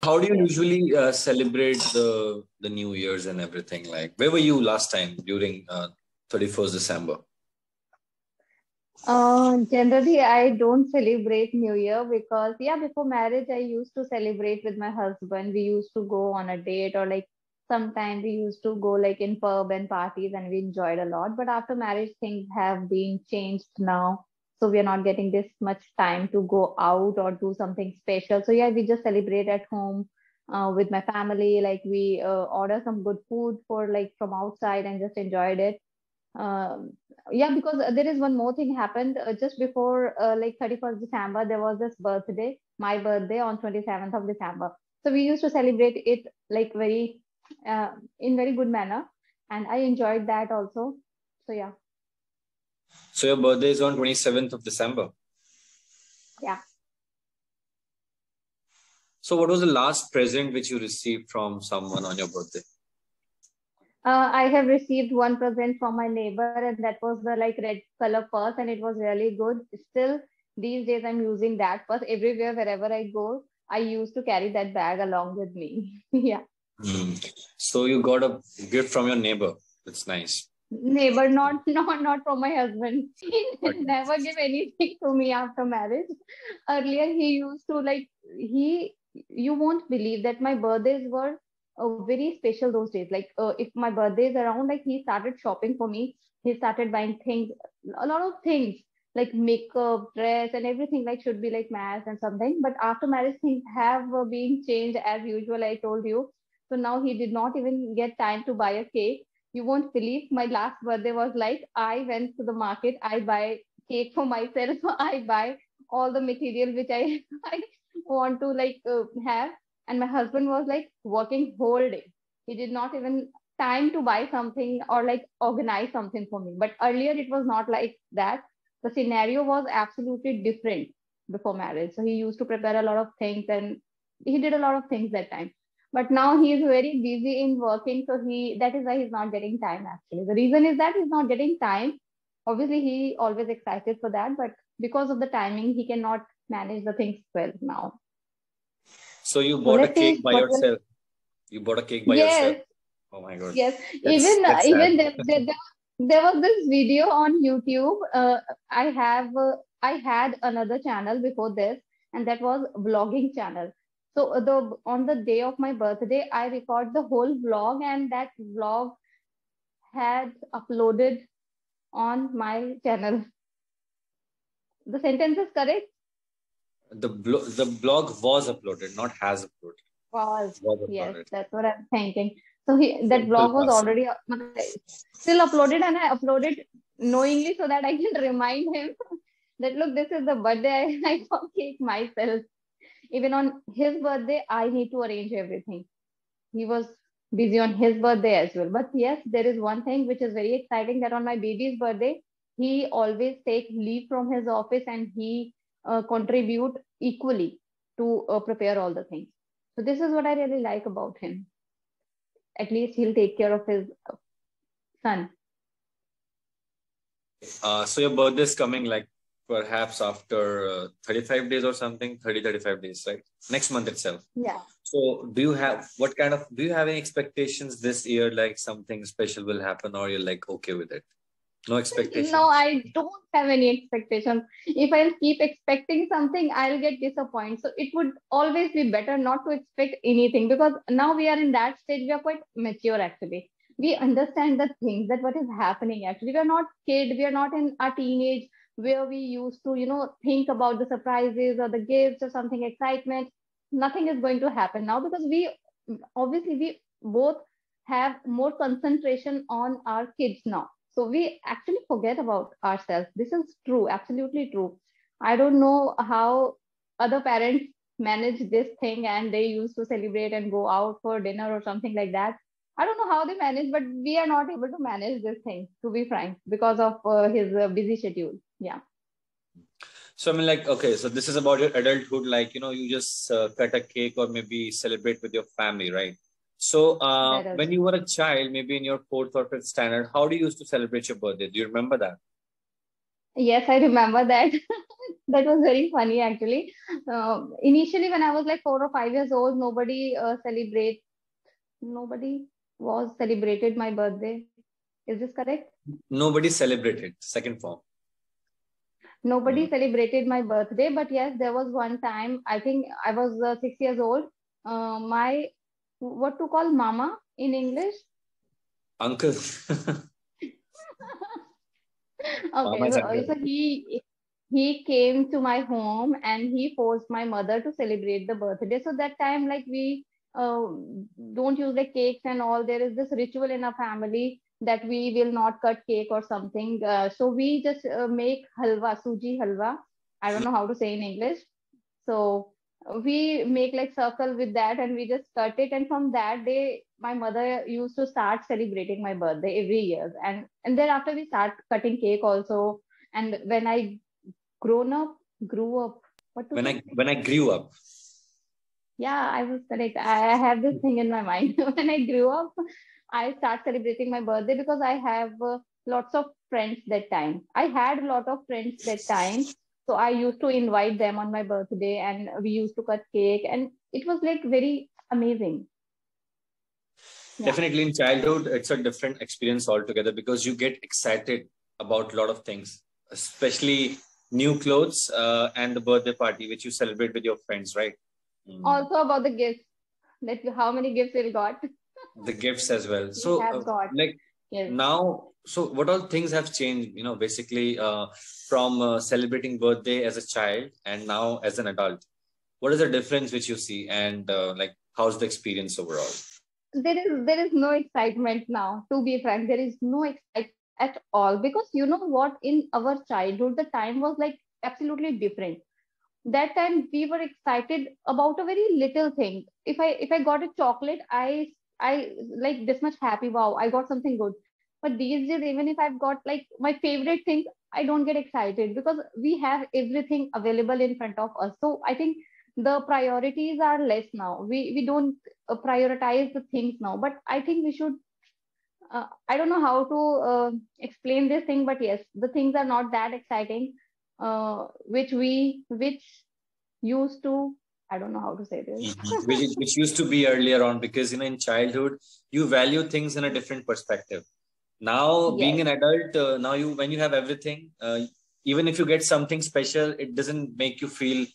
how do you usually celebrate the New Year's and everything? Like, where were you last time during 31st December? Generally, I don't celebrate New Year because, yeah, before marriage, I used to celebrate with my husband. We used to go on a date, or like sometimes we used to go like in pub and parties, and we enjoyed a lot. But after marriage, things have been changed now. So we are not getting this much time to go out or do something special. So yeah, we just celebrate at home with my family. Like we order some good food for like from outside and just enjoyed it. um, yeah, because there is one more thing happened just before like 31st December, there was this birthday, my birthday on 27th of December. So we used to celebrate it like very in very good manner, and I enjoyed that also. So yeah. So your birthday is on 27th of December. Yeah. So what was the last present which you received from someone on your birthday? I have received one present from my neighbor, and that was the like red color purse, and it was really good. Still, these days I'm using that purse everywhere, wherever I go. I used to carry that bag along with me. Yeah. So you got a gift from your neighbor. That's nice. Neighbor, not from my husband. He Okay. never give anything to me after marriage. Earlier, he used to like he. You won't believe that my birthdays were very special those days. Like if my birthday is around, like he started shopping for me. He started buying things, a lot of things like makeup, dress, and everything like should be like mass and something. But after marriage, things have been changed as usual. I told you. So now he did not even get time to buy a cake. You won't believe my last birthday was like I went to the market, I buy cake for myself, I buy all the material which I, I want to like have. And my husband was like working whole day. He did not even time to buy something or like organize something for me. But earlier it was not like that. The scenario was absolutely different before marriage. So he used to prepare a lot of things, and he did a lot of things that time. But now he is very busy in working, so that is why he's not getting time actually. The reason is that he's not getting time. Obviously, he always excited for that, but because of the timing, he cannot manage the things well now. So you So bought a let's cake see by what will. yourself. You bought a cake by yourself. Yes, Oh my God. yes. That's sad. Even there was this video on YouTube. I had another channel before this, and that was vlogging channel. So the on the day of my birthday, I record the whole vlog, and that vlog had uploaded on my channel. The sentence is correct. The blog was uploaded, not has uploaded. Was, Was yes, uploaded. that's what I'm thinking. So that Simple vlog was process. already still uploaded, and I uploaded knowingly so that I can remind him that look, this is the birthday. I got cake myself. Even on his birthday, I need to arrange everything. He was busy on his birthday as well. But yes, there is one thing which is very exciting, that on my baby's birthday, he always take leave from his office, and he contribute equally to prepare all the things. So this is what I really like about him. At least he'll take care of his son. So your birthday is coming like perhaps after 35 days or something, 35 days, right? Next month itself. Yeah. So do you have any expectations this year, like something special will happen, or you're like okay with it? No expectations? No, I don't have any expectations. If I'll keep expecting something, I'll get disappointed. So it would always be better not to expect anything, because now we are in that stage, we are quite mature actually. We understand the things that what is happening actually. We are not kid, we are not in our teenage where we used to, think about the surprises or the gifts or something excitement. Nothing is going to happen now, because we both have more concentration on our kids now. So we actually forget about ourselves. This is true, absolutely true. I don't know how other parents manage this thing, and they used to celebrate and go out for dinner or something like that. I don't know how they manage, but we are not able to manage this thing, to be frank, because of his busy schedule. Yeah. So I mean, like, okay, so this is about your adulthood, like, you just cut a cake or maybe celebrate with your family, right? So That is. when you were a child, maybe in your fourth or fifth standard, how do you used to celebrate your birthday? Do you remember that? Yes, I remember that. That was very funny actually. Initially, when I was like 4 or 5 years old, nobody was celebrated my birthday. Is this correct? Nobody celebrated. Second form. Nobody Mm. celebrated my birthday, but yes, there was one time. I think I was 6 years old. My what to call mama in English? Uncle. Okay, Mama's uncle. so he came to my home and he forced my mother to celebrate the birthday. So that time, like we uh, don't use like cakes and all. There is this ritual in our family that we will not cut cake or something. So we just make halwa, suji halwa. I don't know how to say in English. So we make like circle with that and we just cut it. And from that day, my mother used to start celebrating my birthday every year. And then after we start cutting cake also. And when I grew up, what to When say? I grew up. Yeah, I was correct. I have this thing in my mind. When I grew up, I start celebrating my birthday because I have lots of friends that time. I had a lot of friends that time. So I used to invite them on my birthday and we used to cut cake and it was like very amazing. Yeah. Definitely in childhood, it's a different experience altogether because you get excited about a lot of things, especially new clothes and the birthday party, which you celebrate with your friends, right? Mm. Also about the gifts, how many gifts we got. The gifts as well. We So, have got. like Yes. now, so what all things have changed, basically from celebrating birthday as a child and now as an adult? What is the difference which you see and like how's the experience overall? There is no excitement now, to be frank. There is no excitement at all because you know what, in our childhood the time was like absolutely different. That time we were excited about a very little thing. If I got a chocolate, I like this much happy, wow, I got something good. But these days, even if I've got like my favorite thing, I don't get excited because we have everything available in front of us. So I think the priorities are less now. We don't prioritize the things now, but I think we should. I don't know how to explain this thing, but yes, the things are not that exciting, which used to. I don't know how to say this. Mhm. Which used to be earlier on because in childhood you value things in a different perspective. Now being Yes, an adult, now you when you have everything, even if you get something special, it doesn't make you feel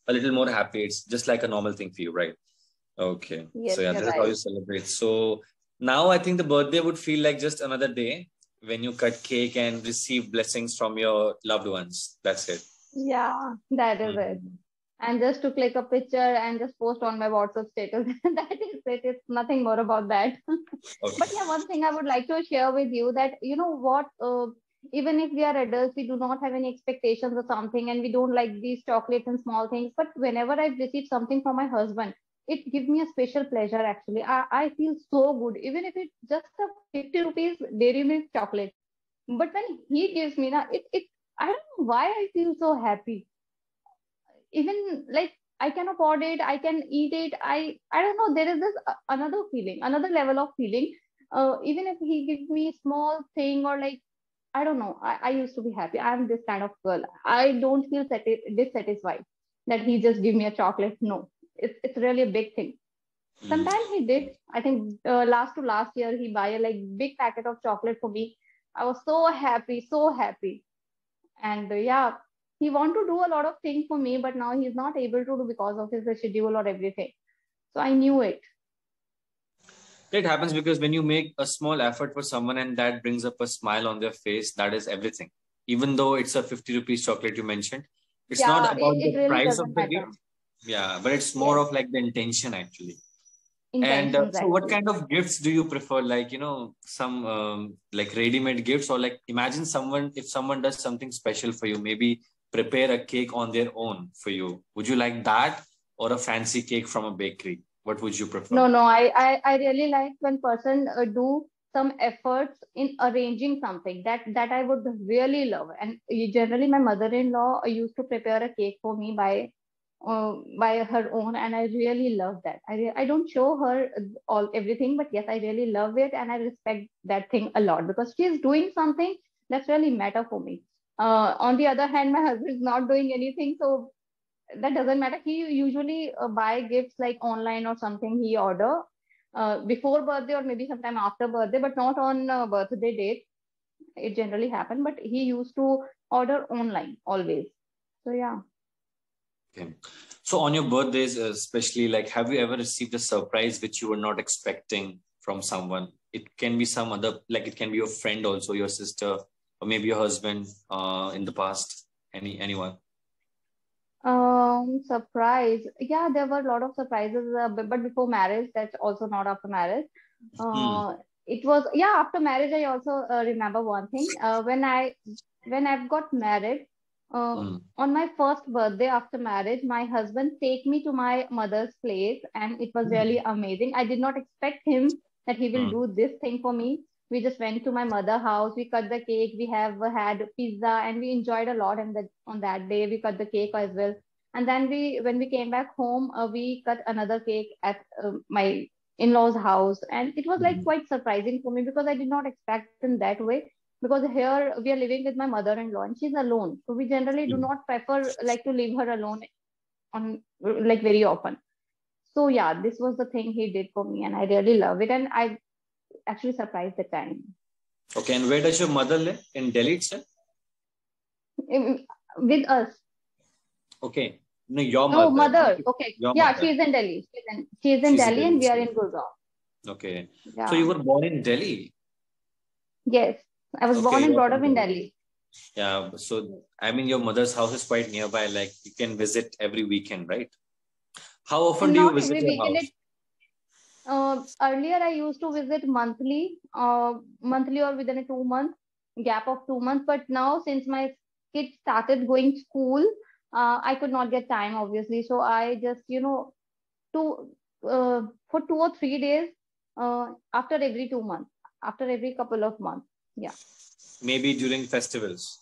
a little more happy. It's just like a normal thing for you, right? Okay. yes, So yeah, you're this is how right. you celebrate. So now I think the birthday would feel like just another day when you cut cake and receive blessings from your loved ones. That's it. Yeah, that is it. Mhm. And just to click a picture and just post on my WhatsApp status. That is it. It's nothing more about that. But Okay. yeah, one thing I would like to share with you that you know what, even if we are adults, we do not have any expectations or something, and we don't like these chocolates and small things. But whenever I've received something from my husband, it gives me a special pleasure. Actually, I feel so good, even if it's just a 50 rupees Dairy Milk chocolate. But when he gives me now, it I don't know why I feel so happy. Even like I can afford it, I can eat it. I don't know. There is this another feeling, another level of feeling. Even if he gives me small thing or like I don't know. I used to be happy. I'm this kind of girl. I don't feel dissatisfied that he just give me a chocolate. No, it's really a big thing. Mm. Sometimes he did. I think last to last year he buy a like big packet of chocolate for me. I was so happy, so happy. And yeah, he want to do a lot of things for me, but now he's not able to do because of his schedule or everything. So I knew it. It happens because when you make a small effort for someone and that brings up a smile on their face, that is everything. Even though it's a 50 rupees chocolate you mentioned, it's not Yeah, about it the really price doesn't of the matter. gift. Yeah, but it's more Yes, of like the intention actually. And intentions so, what actually. kind of gifts do you prefer? Like, some like ready-made gifts, or like imagine if someone does something special for you, maybe prepare a cake on their own for you. Would you like that or a fancy cake from a bakery? What would you prefer? No, no, I really like when person do some efforts in arranging something that I would really love. And generally, my mother-in-law used to prepare a cake for me by her own, and I really love that. I don't show her all everything, but yes, I really love it, and I respect that thing a lot because she's doing something that's really matter for me. On the other hand, my husband is not doing anything, so that doesn't matter. He usually buy gifts like online or something. He order before birthday or maybe sometime after birthday, but not on birthday date. It generally happen, but he used to order online always. So yeah. Okay. So on your birthdays, especially, like, have you ever received a surprise which you were not expecting from someone? It can be some other, like it can be your friend also, your sister, or maybe your husband in the past. Anyone? Surprise. Yeah, there were a lot of surprises, but before marriage, that's also not after marriage. Hmm. It was, yeah, after marriage, I also remember one thing. When I've got married, Hmm. on my first birthday after marriage, my husband take me to my mother's place, and it was really amazing. I did not expect him that he will Hmm. do this thing for me. We just went to my mother house. We cut the cake. We have had pizza, and we enjoyed a lot. And that on that day, we cut the cake as well. And then when we came back home, we cut another cake at my in-laws' house, and it was like Hmm. quite surprising for me because I did not expect in that way. Because here we are living with my mother-in-law, and she's alone, so we generally do not prefer like to leave her alone on like very often. So yeah, this was the thing he did for me, and I really love it, and I actually surprised the time. Okay, and where does your mother live? In Delhi itself? With us. Okay. No, your Oh, mother, not mother. Okay. your Yeah, mother. she's in Delhi. She's in She's in Delhi, Delhi and we are itself. in Gurgaon. Okay. So Yeah. you were born in Delhi? Yes. I was Okay, born and you're brought from up in Delhi. Delhi. Yeah. So, I mean, your mother's house is quite nearby. Like, you can visit every weekend, right? How often And do you not visit every your weekend. house? Earlier, I used to visit monthly or within a 2 month gap of 2 months. But now, since my kids started going school, I could not get time, obviously. So I just, two for 2 or 3 days after every 2 months, after every couple of months. Yeah. Maybe during festivals.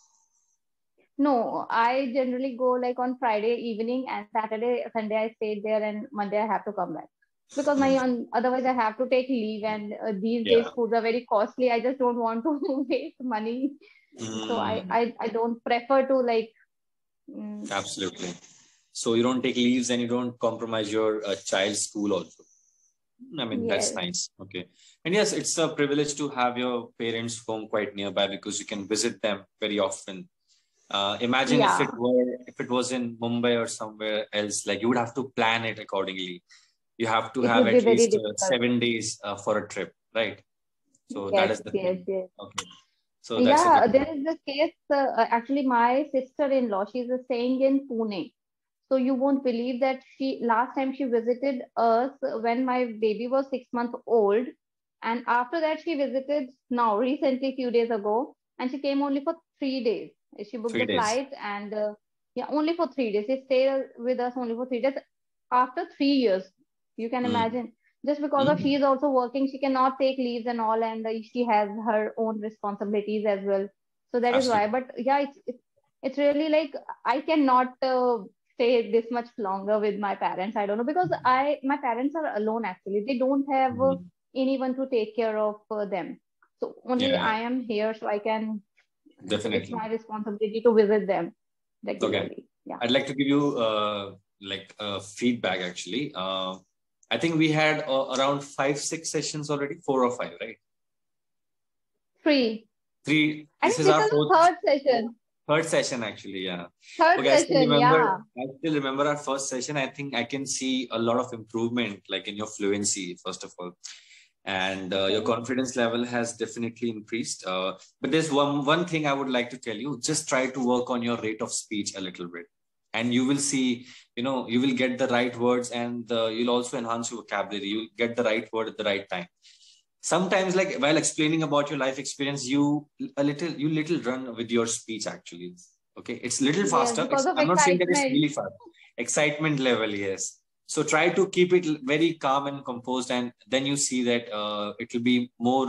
No, I generally go like on Friday evening, and Saturday, Sunday I stayed there, and Monday I have to come back because Hmm. otherwise I have to take leave, and these days Yeah. foods are very costly. I just don't want to waste money, so Mm, I don't prefer to like. Mm, absolutely. So you don't take leaves and you don't compromise your child's school also. I mean, that's yes, nice. Okay. And yes, it's a privilege to have your parents' home quite nearby because you can visit them very often. Imagine yeah, if it was in Mumbai or somewhere else, like you would have to plan it accordingly. You have to it have would be at very least difficult. 7 days for a trip, right? So that Yes, is the yes, thing. yes. Okay. So that's a Yeah, good there thing. is this case. Actually, my sister-in-law, she's staying in Pune. So you won't believe that she last time she visited us when my baby was 6 months old, and after that she visited now recently few days ago, and she came only for 3 days. She booked 3 the days. flight, and yeah, only for 3 days. She stayed with us only for 3 days after 3 years. You can Mm. imagine. Just because of she Mm. is also working, she cannot take leaves and all, and she has her own responsibilities as well. So that is why. Absolutely. But yeah, it's really like I cannot stay this much longer with my parents. I don't know because I my parents are alone actually. They don't have Mm. anyone to take care of them. So only Yeah, I am here, so I can. So it's definitely. my responsibility to visit them Okay. regularly. Yeah, I'd like to give you feedback actually. I think we had around 5, 6 sessions already, 4 or 5, right? three. Three. I This think is this our is the fourth, third session. third session actually. Yeah. Third Okay. session. Yeah. I still remember our first session. I think I can see a lot of improvement, like in your fluency, first of all, and your Okay. confidence level has definitely increased. But there's one thing I would like to tell you: just try to work on your rate of speech a little bit, and you will see. You will get the right words, and you'll also enhance your vocabulary. You'll get the right word at the right time. Sometimes, like while explaining about your life experience, you little run with your speech actually. Okay, it's little Yes, faster. because of I'm not saying that it's excitement. really fast. Excitement level, yes. So try to keep it very calm and composed, and then you see that it will be more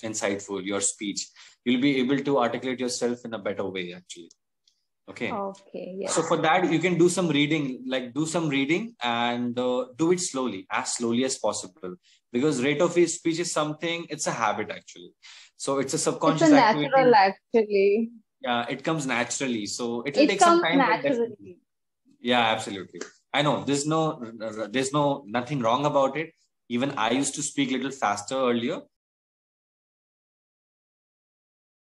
insightful. Your speech, you'll be able to articulate yourself in a better way actually. Okay. Okay. So Yes. for that, you can do some reading, like do some reading and do it slowly, as slowly as possible. Because rate of speech is something, it's a habit actually. So it's a It's a subconscious activity. natural actually. Yeah, it comes naturally. So it will take some comes time, but definitely. naturally. Yeah, absolutely. I know there's no nothing wrong about it. Even I used to speak a little faster earlier,